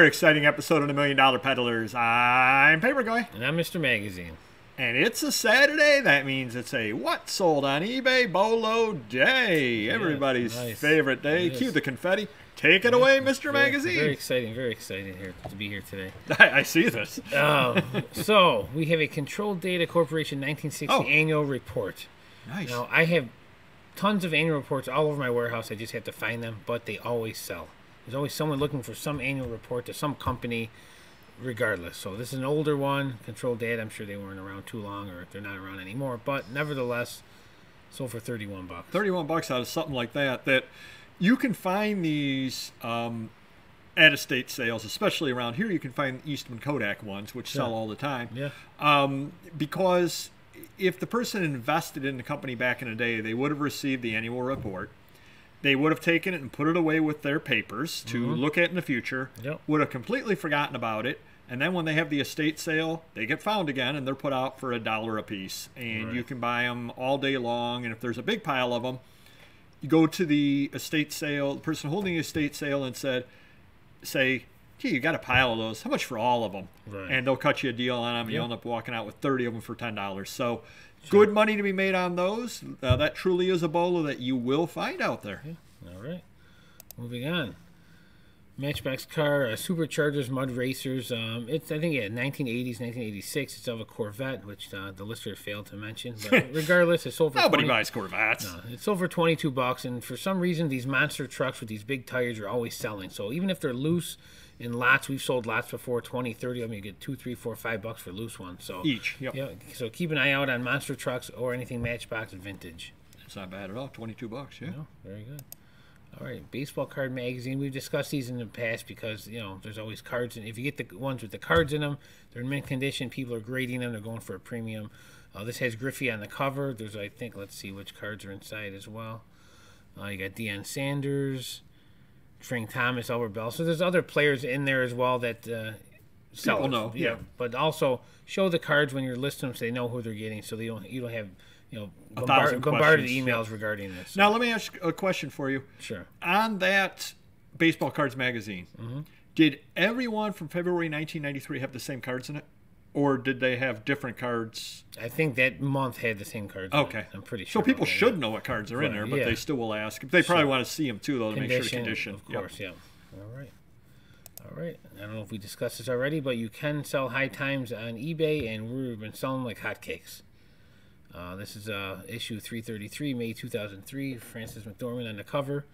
very exciting episode of the $1 Million Peddlers. I'm Papergoy. And I'm Mr. Magazine. And it's a Saturday. That means it's a what sold on eBay BOLO day. Yeah, Everybody's nice. favorite day. Cue the confetti. Take it away, Mr. Magazine. Very exciting here to be here today. I see this. So, we have a Controlled Data Corporation 1960 annual report. Nice. Now, I have tons of annual reports all over my warehouse. I just have to find them, but they always sell. There's always someone looking for some annual report to some company, regardless. So this is an older one, Controlled Data. I'm sure they weren't around too long, or they're not around anymore. But nevertheless, sold for $31. $31 out of something like that. That you can find these at estate sales, especially around here. You can find Eastman Kodak ones, which sell all the time. Yeah. Because if the person invested in the company back in the day, they would have received the annual report. They would have taken it and put it away with their papers to look at in the future, would have completely forgotten about it, and then when they have the estate sale, they get found again, and they're put out for $1 a piece. And you can buy them all day long, and if there's a big pile of them, you go to the estate sale, the person holding the estate sale, and say, gee, you got a pile of those. How much for all of them? Right. And they'll cut you a deal on them, and you'll end up walking out with 30 of them for $10. So good money to be made on those. That truly is a BOLO that you will find out there. Yeah. All right. Moving on. Matchbox Car, Superchargers, Mud Racers. It's, I think, 1980s, 1986. It's of a Corvette, which the listener failed to mention. But regardless, it's sold for Nobody buys Corvettes. No, it's sold for $22, and for some reason, these monster trucks with these big tires are always selling. So even if they're loose in lots, we've sold lots before, 20, 30 of them. You get $2, $3, $4, $5 for loose ones. So each. Yep. Yeah. So keep an eye out on monster trucks or anything Matchbox vintage. It's not bad at all. $22. Yeah. No, very good. All right, Baseball Card Magazine. We've discussed these in the past because, you know, there's always cards. And if you get the ones with the cards in them, they're in mint condition. People are grading them. They're going for a premium. This has Griffey on the cover. There's, I think, let's see which cards are inside as well. You got Deion Sanders, Frank Thomas, Albert Bell. So there's other players in there as well that sell. People know, yeah. But also show the cards when you're listing them so they know who they're getting, so you don't have, you know, bombarded emails regarding this. So. Now, let me ask a question for you. Sure. On that Baseball Cards magazine, did everyone from February 1993 have the same cards in it? Or did they have different cards? I think that month had the same cards in it. I'm pretty sure. So people should know what cards are in there, but they still will ask. They probably want to see them, too, though, to make sure the condition. Of course, yeah. All right. I don't know if we discussed this already, but you can sell High Times on eBay, and we've been selling like hotcakes. This is issue 333, May 2003. Frances McDormand on the cover.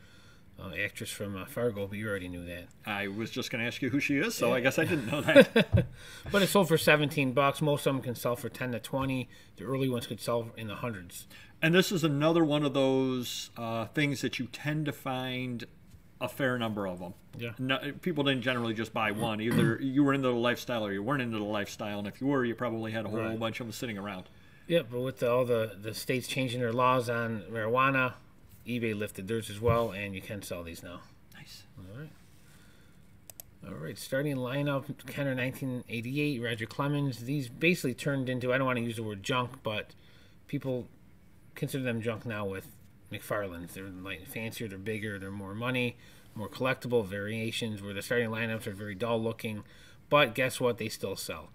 Actress from Fargo, but you already knew that. I was just going to ask you who she is, so I guess I didn't know that. But it sold for $17. Most of them can sell for $10 to $20. The early ones could sell in the hundreds. And this is another one of those things that you tend to find a fair number of them. Yeah. No, people didn't generally just buy one. Either you were into the lifestyle or you weren't into the lifestyle, and if you were, you probably had a whole bunch of them sitting around. Yeah, but with all the states changing their laws on marijuana, eBay lifted theirs as well, and you can sell these now. Nice. All right. Starting lineup, Kenner 1988, Roger Clemens. These basically turned into, I don't want to use the word junk, but people consider them junk now with McFarlane's. They're like fancier, they're bigger, they're more money, more collectible variations, where the starting lineups are very dull looking. But guess what? They still sell.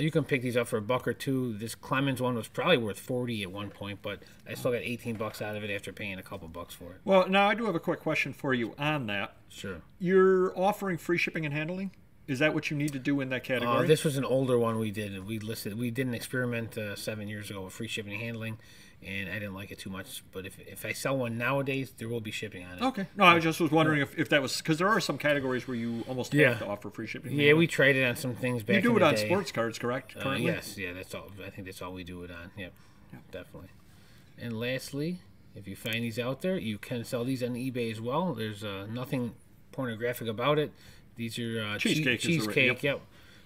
You can pick these up for $1 or $2. This Clemens one was probably worth $40 at one point, but I still got $18 out of it after paying a couple bucks for it. Well, now I do have a quick question for you on that. Sure. You're offering free shipping and handling? Is that what you need to do in that category? This was an older one we did. We did an experiment 7 years ago with free shipping and handling, and I didn't like it too much. But if I sell one nowadays, there will be shipping on it. Okay. No, I just was wondering if that was, because there are some categories where you almost have to offer free shipping. Yeah, we tried it on some things back in the day. You do it on sports cards, correct? Currently? Yes. Yeah, that's all. I think that's all we do it on. Yep. Definitely. And lastly, if you find these out there, you can sell these on eBay as well. There's nothing pornographic about it. These are cheesecake. Yep.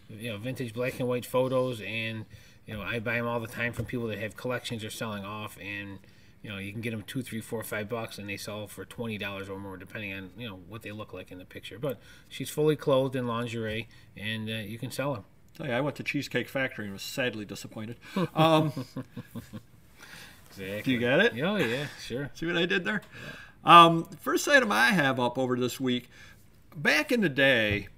You know, vintage black and white photos, and you know, I buy them all the time from people that have collections or selling off, and you know, you can get them $2, $3, $4, $5, and they sell for $20 or more, depending on what they look like in the picture. But she's fully clothed in lingerie, and you can sell them. Tell you, I went to Cheesecake Factory and was sadly disappointed. Exactly. Do you get it? Oh yeah, sure. See what I did there? First item I have up over this week. Back in the day,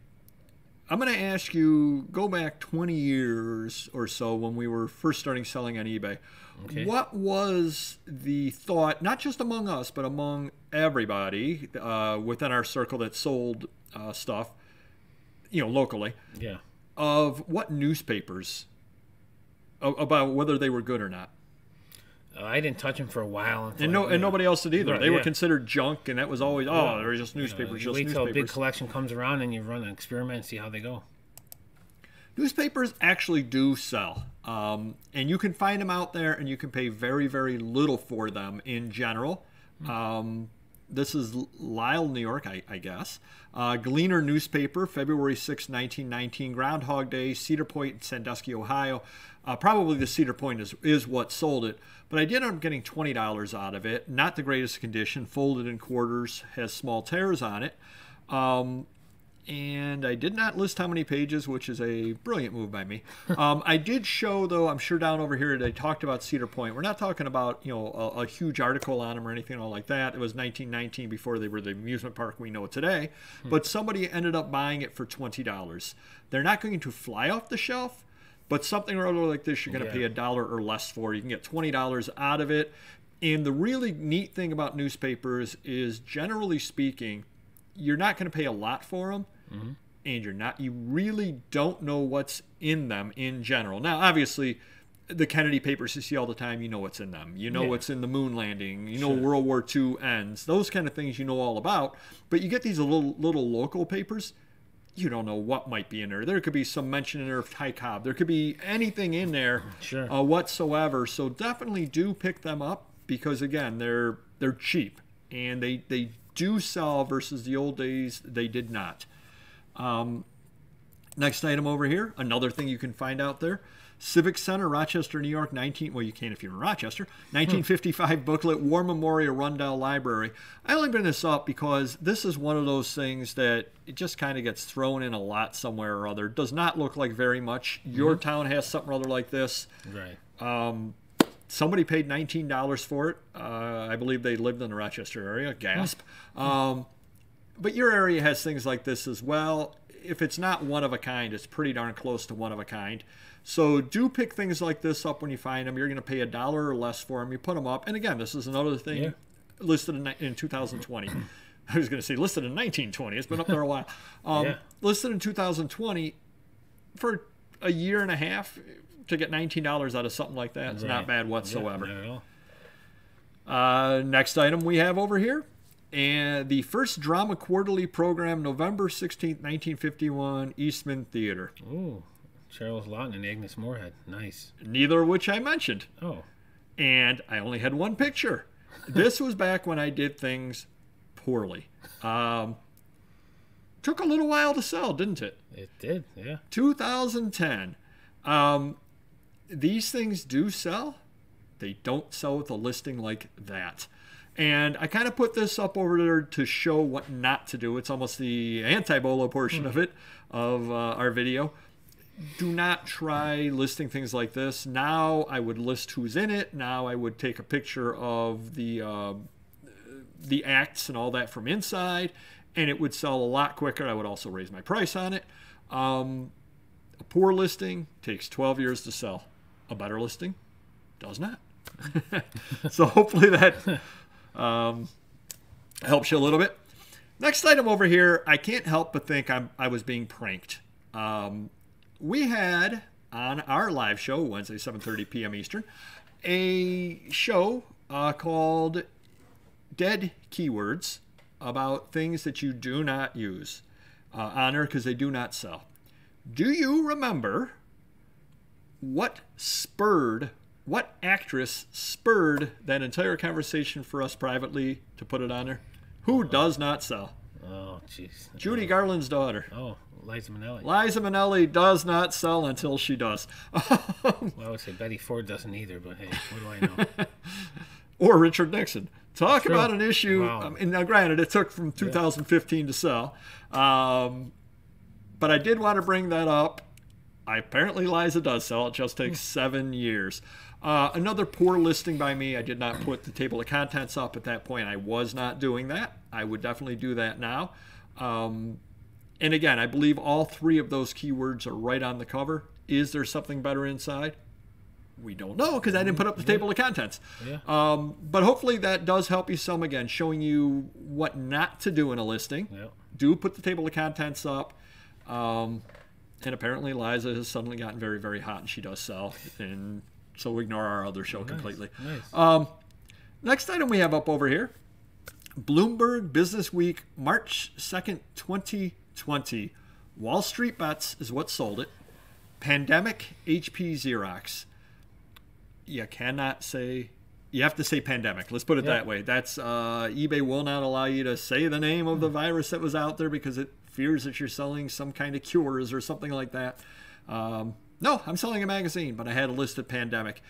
I'm going to ask you, go back 20 years or so when we were first starting selling on eBay. Okay. What was the thought, not just among us, but among everybody within our circle that sold stuff, locally, of what newspapers, about whether they were good or not? I didn't touch them for a while. And nobody else did either. Right, they were considered junk, and that was always, they're just newspapers. You wait till a big collection comes around and you run an experiment and see how they go. Newspapers actually do sell, and you can find them out there, and you can pay very, very little for them in general. This is Lisle, New York, I guess. Gleaner newspaper, February 6, 1919, Groundhog Day, Cedar Point, Sandusky, Ohio. Probably the Cedar Point is what sold it, but I did end up getting $20 out of it. Not the greatest condition, folded in quarters, has small tears on it. And I did not list how many pages, which is a brilliant move by me. I did show, though, I'm sure down over here, they talked about Cedar Point. We're not talking about, a huge article on them or anything like that. It was 1919 before they were the amusement park we know today. But somebody ended up buying it for $20. They're not going to fly off the shelf, but something or other like this, you're going to pay $1 or less for. You can get $20 out of it. And the really neat thing about newspapers is, generally speaking, you're not going to pay a lot for them, and you really don't know what's in them in general. Now, obviously, the Kennedy papers you see all the time, you know what's in them. You know what's in the moon landing. You know World War II ends. Those kind of things you know all about. But you get these little local papers, you don't know what might be in there. There could be some mention in there of Ty Cobb. There could be anything in there whatsoever. So definitely do pick them up, because, again, they're cheap, and they do sell versus the old days they did not. Next item over here, another thing you can find out there. Civic Center, Rochester, New York, well, you can if you're in Rochester, 1955 booklet, War Memorial Rundell Library. I only bring this up because this is one of those things that it just kind of gets thrown in a lot somewhere or other. Does not look like very much. Your town has something or other like this. Right. Somebody paid $19 for it. I believe they lived in the Rochester area. Gasp. But your area has things like this as well. If it's not one of a kind, it's pretty darn close to one of a kind. So do pick things like this up when you find them. You're going to pay $1 or less for them. You put them up. And again, this is another thing listed in 2020. I was going to say listed in 1920. It's been up there a while. Listed in 2020 for a year and a half. To get $19 out of something like that is not bad whatsoever. Not at all. Next item we have over here, and the first drama quarterly program, November 16th, 1951, Eastman Theater. Ooh, Charles Lawton and Agnes Moorehead. Nice. Neither of which I mentioned. Oh. And I only had one picture. This was back when I did things poorly. Took a little while to sell, didn't it? It did, yeah. 2010. These things do sell. They don't sell with a listing like that. And I kind of put this up over there to show what not to do. It's almost the anti-BOLO portion of it, of our video. Do not try listing things like this. Now I would list who's in it. Now I would take a picture of the acts and all that from inside, and it would sell a lot quicker. I would also raise my price on it. A poor listing takes 12 years to sell. A better listing does not. So hopefully that helps you a little bit. Next item over here, I can't help but think I was being pranked. We had on our live show, Wednesday, 7:30 p.m. Eastern, a show called Dead Keywords about things that you do not use on there because they do not sell. Do you remember what actress spurred that entire conversation for us privately to put it on there? Who does not sell? Oh, jeez. Judy Garland's daughter. Oh, Liza Minnelli. Liza Minnelli does not sell until she does. Well, I would say Betty Ford doesn't either, but hey, what do I know? Or Richard Nixon. Talk about an issue. Wow. Now, granted, it took from 2015 to sell. But I did want to bring that up. Apparently, Liza does sell. It just takes 7 years. Another poor listing by me. I did not put the table of contents up at that point. I was not doing that. I would definitely do that now. And again, I believe all 3 of those keywords are right on the cover. Is there something better inside? We don't know because I didn't put up the table of contents. Yeah. But hopefully that does help you some, again, showing you what not to do in a listing. Yeah. Do put the table of contents up. And apparently Liza has suddenly gotten very, very hot, and she does sell. And so ignore our other show completely. Nice. Next item we have up over here, Bloomberg Business Week, March 2nd, 2020. Wall Street Bets is what sold it. Pandemic HP Xerox. You cannot say, you have to say pandemic. Let's put it that way. That's eBay will not allow you to say the name of the virus that was out there because it fears that you're selling some kind of cures or something like that. No, I'm selling a magazine, but I had a listed pandemic.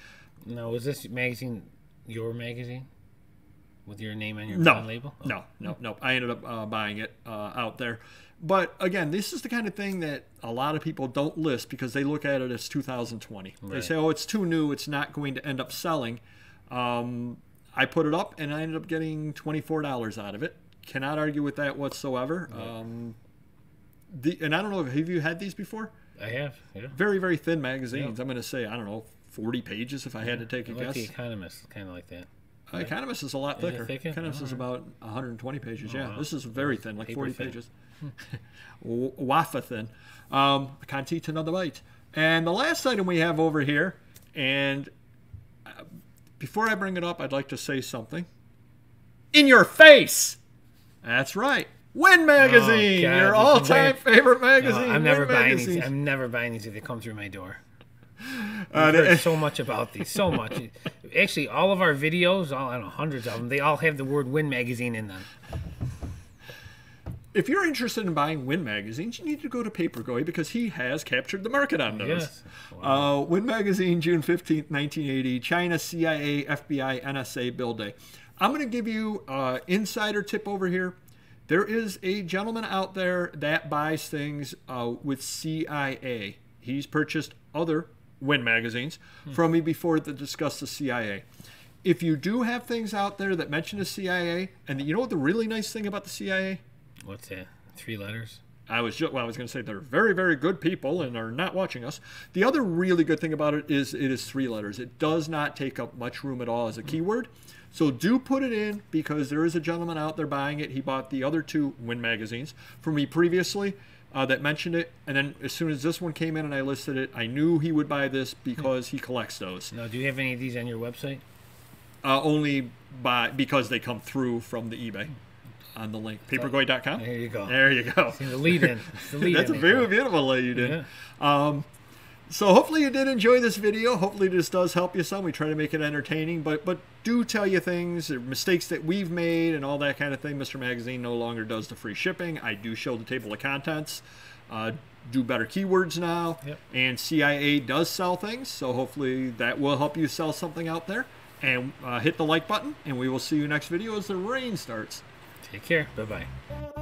No, is this magazine your magazine with your name on your label? Oh. No. I ended up buying it out there. But again, this is the kind of thing that a lot of people don't list because they look at it as 2020. Right. They say, oh, it's too new. It's not going to end up selling. I put it up, and I ended up getting $24 out of it. Cannot argue with that whatsoever. Right. And I don't know, have you had these before? I have, yeah. Very, very thin magazines. I'm going to say, I don't know, 40 pages if I had to take a guess. The Economist, kind of like that. Economist is a lot thicker. Economist is about 120 pages. Yeah, this is very thin, like 40 pages. Wafa thin. Can't eat another bite. And the last item we have over here, and before I bring it up, I'd like to say something. In your face! That's right. Win Magazine, your all-time favorite magazine. No, I'm never buying these. I'm never buying these if they come through my door. I've heard so much about these, so much. Actually, all of our videos, I don't know, hundreds of them, they all have the word Win Magazine in them. If you're interested in buying Win magazines, you need to go to Papergoy because he has captured the market on those. Yes. Wow. Win magazine, June 15th, 1980, China, CIA, FBI, NSA build day. I'm going to give you an insider tip over here. There is a gentleman out there that buys things with CIA. He's purchased other Win magazines from me before to discuss the CIA. If you do have things out there that mention the CIA, and you know what the really nice thing about the CIA? What's that? 3 letters? I was going to say they're very, very good people and are not watching us. The other really good thing about it is 3 letters. It does not take up much room at all as a keyword. So do put it in because there is a gentleman out there buying it. He bought the other 2 Win magazines from me previously that mentioned it. And then as soon as this one came in and I listed it, I knew he would buy this because he collects those. Now, do you have any of these on your website? Only because they come through from the eBay. On the link, papergoy.com. There you go. There you go. See the lead in. That's a very beautiful lead in. Yeah. So hopefully you did enjoy this video. Hopefully this does help you some. We try to make it entertaining, but do tell you things, mistakes that we've made and all that kind of thing. Mr. Magazine no longer does the free shipping. I do show the table of contents. Do better keywords now. Yep. And CIA does sell things, so hopefully that will help you sell something out there. And hit the like button, and we will see you next video as the rain starts. Take care. Bye-bye.